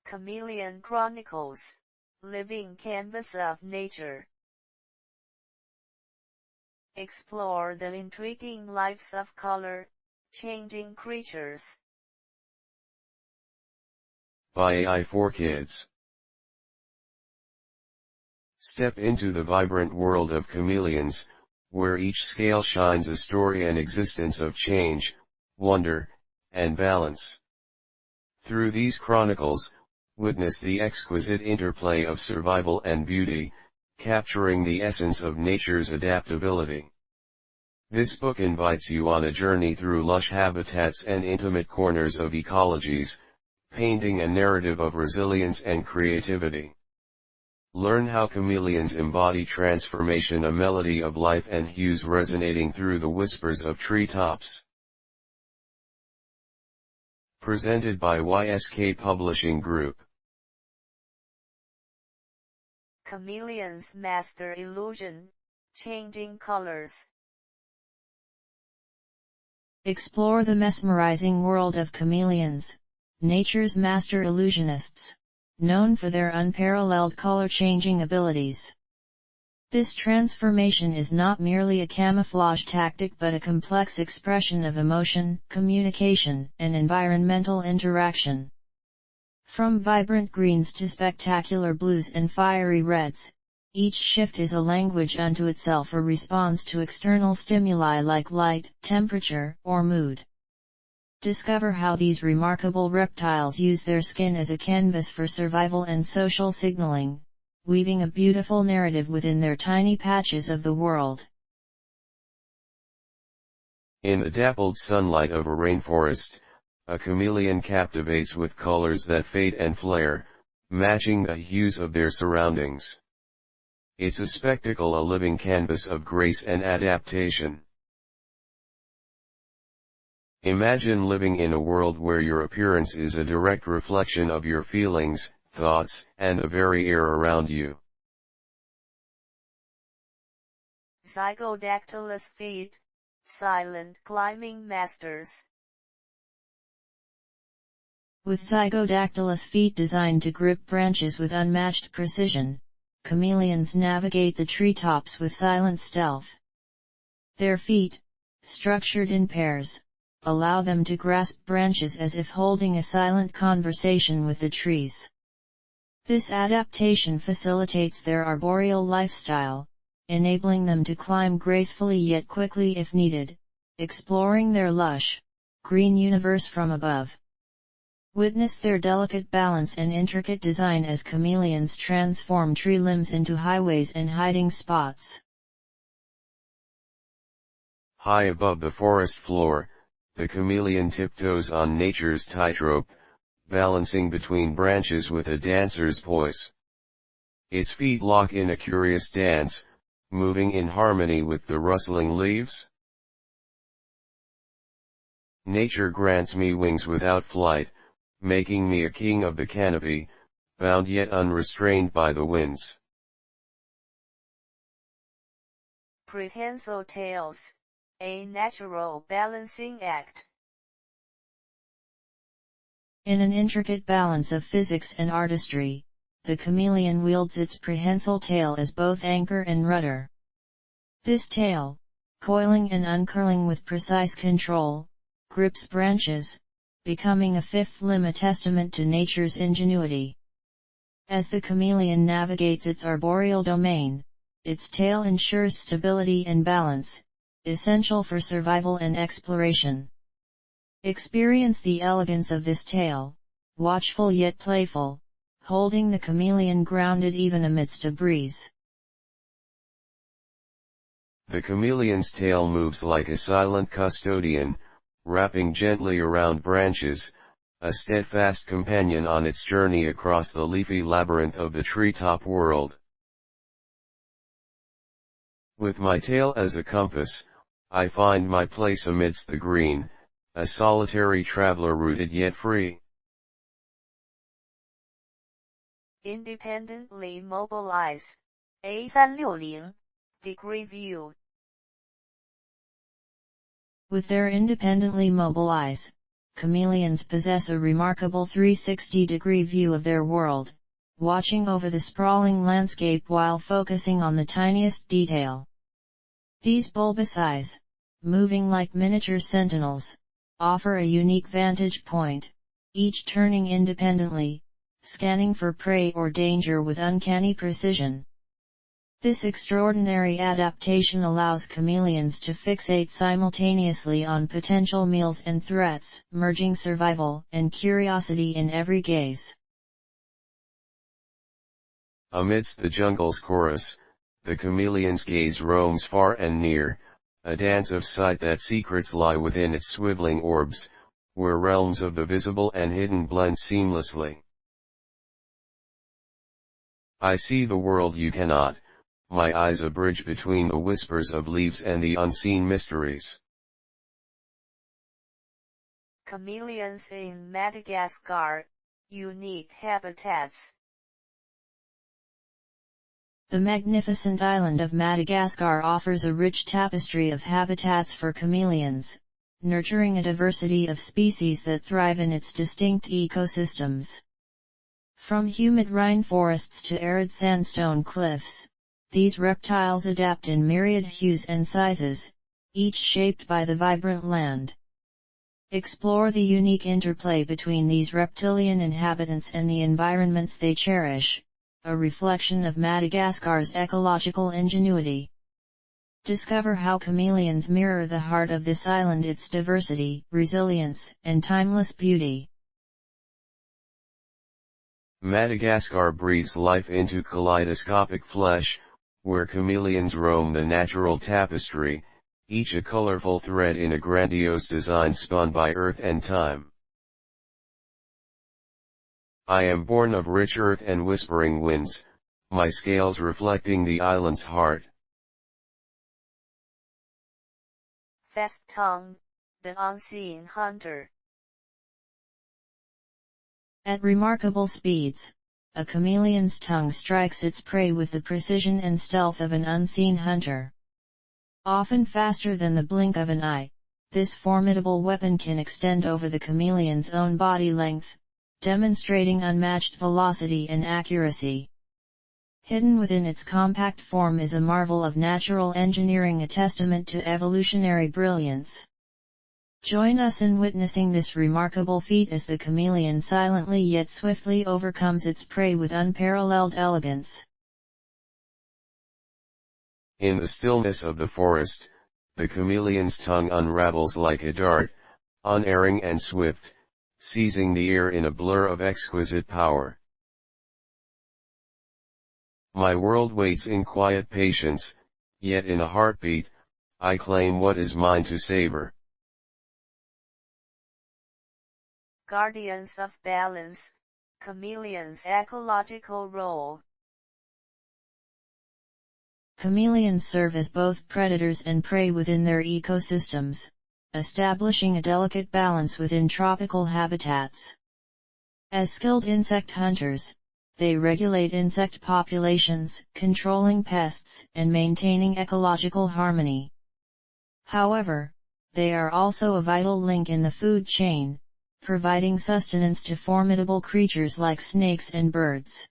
Chameleon chronicles, living canvas of nature. Explore the intriguing lives of color, changing creatures. By AI for Kids. Step into the vibrant world of chameleons, where each scale shines a story and existence of change, wonder, and balance. Through these chronicles, witness the exquisite interplay of survival and beauty, capturing the essence of nature's adaptability. This book invites you on a journey through lush habitats and intimate corners of ecologies, painting a narrative of resilience and creativity. Learn how chameleons embody transformation, a melody of life and hues resonating through the whispers of treetops. Presented by YSK Publishing Group. Chameleons master illusion, changing colors. Explore the mesmerizing world of chameleons, nature's master illusionists, known for their unparalleled color-changing abilities. This transformation is not merely a camouflage tactic but a complex expression of emotion, communication, and environmental interaction. From vibrant greens to spectacular blues and fiery reds, each shift is a language unto itself, a response to external stimuli like light, temperature, or mood. Discover how these remarkable reptiles use their skin as a canvas for survival and social signaling, weaving a beautiful narrative within their tiny patches of the world. In the dappled sunlight of a rainforest, a chameleon captivates with colors that fade and flare, matching the hues of their surroundings. It's a spectacle, a living canvas of grace and adaptation. Imagine living in a world where your appearance is a direct reflection of your feelings, thoughts, and the very air around you. Zygodactylus feet, silent climbing masters. With zygodactylus feet designed to grip branches with unmatched precision, chameleons navigate the treetops with silent stealth. Their feet, structured in pairs, allow them to grasp branches as if holding a silent conversation with the trees. This adaptation facilitates their arboreal lifestyle, enabling them to climb gracefully yet quickly if needed, exploring their lush, green universe from above. Witness their delicate balance and intricate design as chameleons transform tree limbs into highways and hiding spots. High above the forest floor, the chameleon tiptoes on nature's tightrope, balancing between branches with a dancer's poise. Its feet lock in a curious dance, moving in harmony with the rustling leaves. Nature grants me wings without flight, making me a king of the canopy, bound yet unrestrained by the winds. Prehensile tails, a natural balancing act. In an intricate balance of physics and artistry, the chameleon wields its prehensile tail as both anchor and rudder. This tail, coiling and uncurling with precise control, grips branches, becoming a fifth limb, a testament to nature's ingenuity. As the chameleon navigates its arboreal domain, its tail ensures stability and balance, essential for survival and exploration. Experience the elegance of this tail, watchful yet playful, holding the chameleon grounded even amidst a breeze. The chameleon's tail moves like a silent custodian, wrapping gently around branches, a steadfast companion on its journey across the leafy labyrinth of the treetop world. With my tail as a compass, I find my place amidst the green, a solitary traveler rooted yet free. Independently mobilize, A360-degree view. With their independently mobilize, chameleons possess a remarkable 360-degree view of their world, watching over the sprawling landscape while focusing on the tiniest detail. These bulbous eyes, moving like miniature sentinels, offer a unique vantage point, each turning independently, scanning for prey or danger with uncanny precision. This extraordinary adaptation allows chameleons to fixate simultaneously on potential meals and threats, merging survival and curiosity in every gaze. Amidst the jungle's chorus, the chameleon's gaze roams far and near, a dance of sight that secrets lie within its swiveling orbs, where realms of the visible and hidden blend seamlessly. I see the world you cannot, my eyes a bridge between the whispers of leaves and the unseen mysteries. Chameleons in Madagascar, unique habitats. The magnificent island of Madagascar offers a rich tapestry of habitats for chameleons, nurturing a diversity of species that thrive in its distinct ecosystems. From humid rainforests to arid sandstone cliffs, these reptiles adapt in myriad hues and sizes, each shaped by the vibrant land. Explore the unique interplay between these reptilian inhabitants and the environments they cherish, a reflection of Madagascar's ecological ingenuity. Discover how chameleons mirror the heart of this island, its diversity, resilience, and timeless beauty. Madagascar breathes life into kaleidoscopic flesh, where chameleons roam the natural tapestry, each a colorful thread in a grandiose design spun by earth and time. I am born of rich earth and whispering winds, my scales reflecting the island's heart. Fast tongue, the unseen hunter. At remarkable speeds, a chameleon's tongue strikes its prey with the precision and stealth of an unseen hunter. Often faster than the blink of an eye, this formidable weapon can extend over the chameleon's own body length, demonstrating unmatched velocity and accuracy. Hidden within its compact form is a marvel of natural engineering, a testament to evolutionary brilliance. Join us in witnessing this remarkable feat as the chameleon silently yet swiftly overcomes its prey with unparalleled elegance. In the stillness of the forest, the chameleon's tongue unravels like a dart, unerring and swift, seizing the air in a blur of exquisite power. My world waits in quiet patience, yet in a heartbeat, I claim what is mine to savor. Guardians of balance, chameleons' ecological role. Chameleons serve as both predators and prey within their ecosystems, establishing a delicate balance within tropical habitats. As skilled insect hunters, they regulate insect populations, controlling pests and maintaining ecological harmony. However, they are also a vital link in the food chain, providing sustenance to formidable creatures like snakes and birds.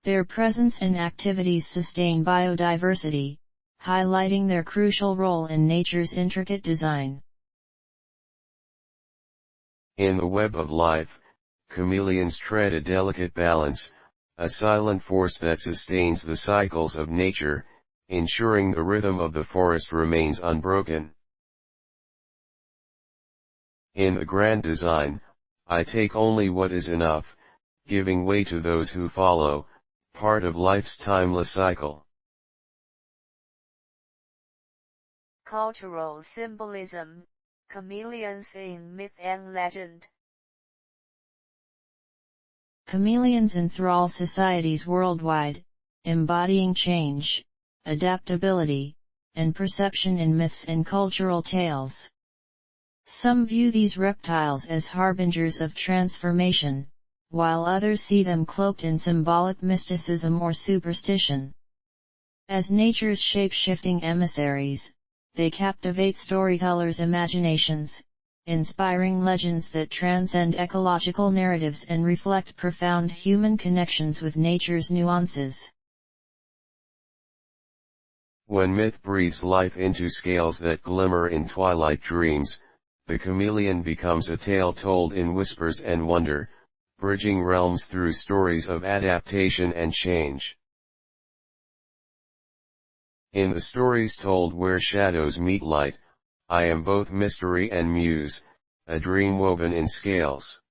Their presence and activities sustain biodiversity, highlighting their crucial role in nature's intricate design. In the web of life, chameleons tread a delicate balance, a silent force that sustains the cycles of nature, ensuring the rhythm of the forest remains unbroken. In the grand design, I take only what is enough, giving way to those who follow, part of life's timeless cycle. Cultural symbolism, chameleons in myth and legend. Chameleons enthrall societies worldwide, embodying change, adaptability, and perception in myths and cultural tales. Some view these reptiles as harbingers of transformation, while others see them cloaked in symbolic mysticism or superstition. As nature's shape-shifting emissaries, they captivate storytellers' imaginations, inspiring legends that transcend ecological narratives and reflect profound human connections with nature's nuances. When myth breathes life into scales that glimmer in twilight dreams, the chameleon becomes a tale told in whispers and wonder, bridging realms through stories of adaptation and change. In the stories told where shadows meet light, I am both mystery and muse, a dream woven in scales.